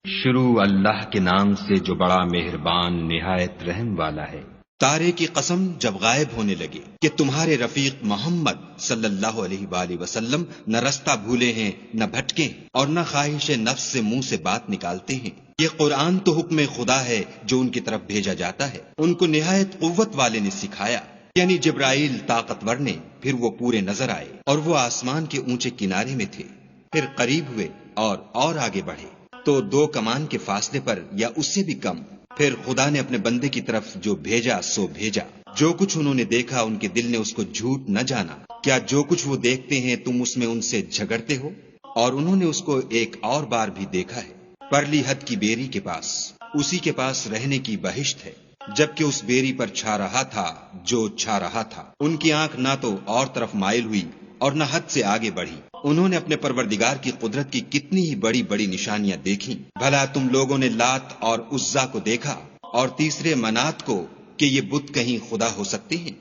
شروع اللہ کے نام سے جو بڑا مہربان نہایت رحم والا ہے۔ تارے کی قسم جب غائب ہونے لگے کہ تمہارے رفیق محمد صلی اللہ علیہ وآلہ وسلم نہ رستہ بھولے ہیں نہ بھٹکے اور نہ خواہش نفس سے منہ سے بات نکالتے ہیں۔ یہ قرآن تو حکم خدا ہے جو ان کی طرف بھیجا جاتا ہے۔ ان کو نہایت قوت والے نے سکھایا، یعنی جبرائیل طاقتور نے۔ پھر وہ پورے نظر آئے اور وہ آسمان کے اونچے کنارے میں تھے۔ پھر قریب ہوئے اور آگے بڑھے تو 2 کمان کے فاصلے پر یا اس سے بھی کم۔ پھر خدا نے اپنے بندے کی طرف جو بھیجا سو بھیجا۔ جو کچھ انہوں نے دیکھا ان کے دل نے اس کو جھوٹ نہ جانا۔ کیا جو کچھ وہ دیکھتے ہیں تم اس میں ان سے جھگڑتے ہو؟ اور انہوں نے اس کو ایک اور بار بھی دیکھا ہے، پرلی حد کی بیری کے پاس، اسی کے پاس رہنے کی بہشت ہے، جبکہ اس بیری پر چھا رہا تھا جو چھا رہا تھا۔ ان کی آنکھ نہ تو اور طرف مائل ہوئی اور نہ حد سے آگے بڑھی۔ انہوں نے اپنے پروردگار کی قدرت کی کتنی ہی بڑی بڑی نشانیاں دیکھیں۔ بھلا تم لوگوں نے لات اور عزا کو دیکھا اور تیسرے منات کو کہ یہ بت کہیں خدا ہو سکتے ہیں؟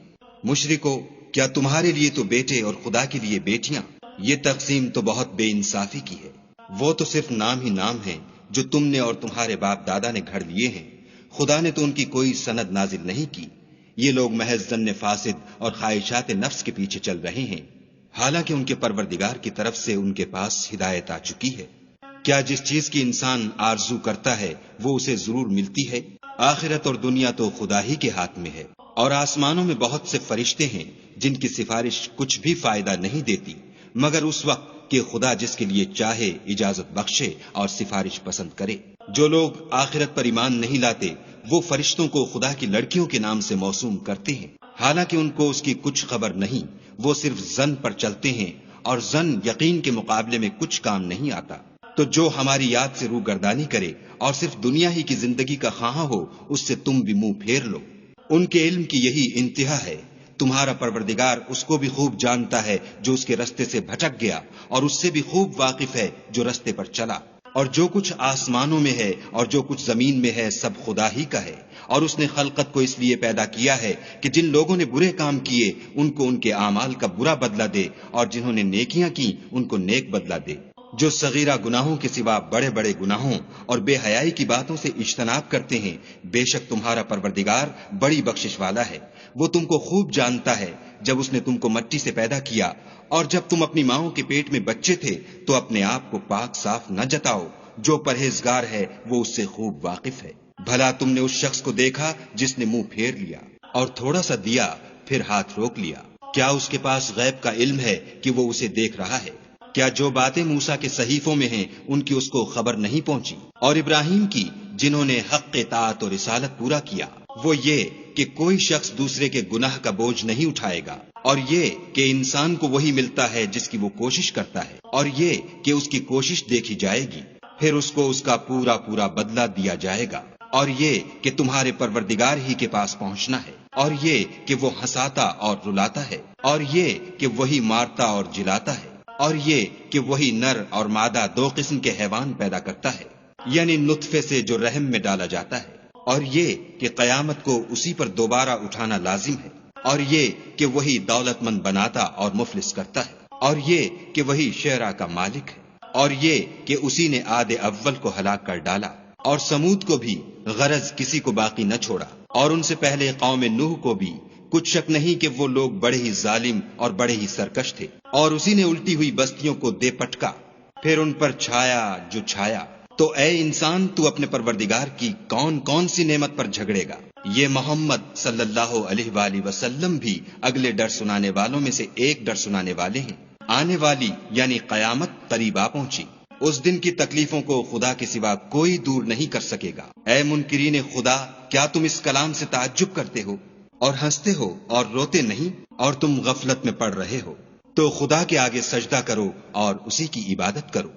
مشرکو، کیا تمہارے لیے تو بیٹے اور خدا کے لیے بیٹیاں؟ یہ تقسیم تو بہت بے انصافی کی ہے۔ وہ تو صرف نام ہی نام ہیں جو تم نے اور تمہارے باپ دادا نے گھڑ لیے ہیں۔ خدا نے تو ان کی کوئی سند نازل نہیں کی۔ یہ لوگ محض ظن فاسد اور خواہشات نفس کے پیچھے چل رہے ہیں، حالانکہ ان کے پروردگار کی طرف سے ان کے پاس ہدایت آ چکی ہے۔ کیا جس چیز کی انسان آرزو کرتا ہے وہ اسے ضرور ملتی ہے؟ آخرت اور دنیا تو خدا ہی کے ہاتھ میں ہے۔ اور آسمانوں میں بہت سے فرشتے ہیں جن کی سفارش کچھ بھی فائدہ نہیں دیتی مگر اس وقت کہ خدا جس کے لیے چاہے اجازت بخشے اور سفارش پسند کرے۔ جو لوگ آخرت پر ایمان نہیں لاتے وہ فرشتوں کو خدا کی لڑکیوں کے نام سے موسوم کرتے ہیں، حالانکہ ان کو اس کی کچھ خبر نہیں۔ وہ صرف ظن پر چلتے ہیں اور ظن یقین کے مقابلے میں کچھ کام نہیں آتا۔ تو جو ہماری یاد سے روگردانی کرے اور صرف دنیا ہی کی زندگی کا خواہاں ہو اس سے تم بھی منہ پھیر لو۔ ان کے علم کی یہی انتہا ہے۔ تمہارا پروردگار اس کو بھی خوب جانتا ہے جو اس کے رستے سے بھٹک گیا، اور اس سے بھی خوب واقف ہے جو رستے پر چلا۔ اور جو کچھ آسمانوں میں ہے اور جو کچھ زمین میں ہے سب خدا ہی کا ہے۔ اور اس نے خلقت کو اس لیے پیدا کیا ہے کہ جن لوگوں نے برے کام کیے ان کو ان کے اعمال کا برا بدلہ دے، اور جنہوں نے نیکیاں کی ان کو نیک بدلہ دے۔ جو صغیرہ گناہوں کے سوا بڑے بڑے گناہوں اور بے حیائی کی باتوں سے اجتناب کرتے ہیں، بے شک تمہارا پروردگار بڑی بخشش والا ہے۔ وہ تم کو خوب جانتا ہے جب اس نے تم کو مٹی سے پیدا کیا، اور جب تم اپنی ماؤں کے پیٹ میں بچے تھے تو اپنے آپ کو پاک صاف نہ جتاؤ۔ جو پرہیزگار ہے وہ اس سے خوب واقف ہے۔ بھلا تم نے اس شخص کو دیکھا جس نے منہ پھیر لیا اور تھوڑا سا دیا پھر ہاتھ روک لیا؟ کیا اس کے پاس غیب کا علم ہے کہ وہ اسے دیکھ رہا ہے؟ کیا جو باتیں موسیٰ کے صحیفوں میں ہیں ان کی اس کو خبر نہیں پہنچی؟ اور ابراہیم کی جنہوں نے حق اطاعت اور رسالت پورا کیا، وہ یہ کہ کوئی شخص دوسرے کے گناہ کا بوجھ نہیں اٹھائے گا، اور یہ کہ انسان کو وہی ملتا ہے جس کی وہ کوشش کرتا ہے، اور یہ کہ اس کی کوشش دیکھی جائے گی، پھر اس کو اس کا پورا پورا بدلہ دیا جائے گا، اور یہ کہ تمہارے پروردگار ہی کے پاس پہنچنا ہے، اور یہ کہ وہ ہنساتا اور رلاتا ہے، اور یہ کہ وہی مارتا اور جلاتا ہے، اور یہ کہ وہی نر اور مادہ 2 قسم کے حیوان پیدا کرتا ہے، یعنی نطفے سے جو رحم میں ڈالا جاتا ہے، اور یہ کہ قیامت کو اسی پر دوبارہ اٹھانا لازم ہے، اور یہ کہ وہی دولت مند بناتا اور مفلس کرتا ہے، اور یہ کہ وہی شعرا کا مالک ہے، اور یہ کہ اسی نے عاد اول کو ہلاک کر ڈالا، اور سمود کو بھی غرض کسی کو باقی نہ چھوڑا، اور ان سے پہلے قوم نوح کو بھی۔ کچھ شک نہیں کہ وہ لوگ بڑے ہی ظالم اور بڑے ہی سرکش تھے، اور اسی نے الٹی ہوئی بستیوں کو دے پٹکا، پھر ان پر چھایا جو چھایا۔ تو اے انسان، تو اپنے پروردگار کی کون کون سی نعمت پر جھگڑے گا؟ یہ محمد صلی اللہ علیہ وآلہ وسلم بھی اگلے ڈر سنانے والوں میں سے ایک ڈر سنانے والے ہیں۔ آنے والی یعنی قیامت قریب آ پہنچی۔ اس دن کی تکلیفوں کو خدا کے سوا کوئی دور نہیں کر سکے گا۔ اے منکرین خدا، کیا تم اس کلام سے تعجب کرتے ہو اور ہنستے ہو اور روتے نہیں، اور تم غفلت میں پڑ رہے ہو؟ تو خدا کے آگے سجدہ کرو اور اسی کی عبادت کرو۔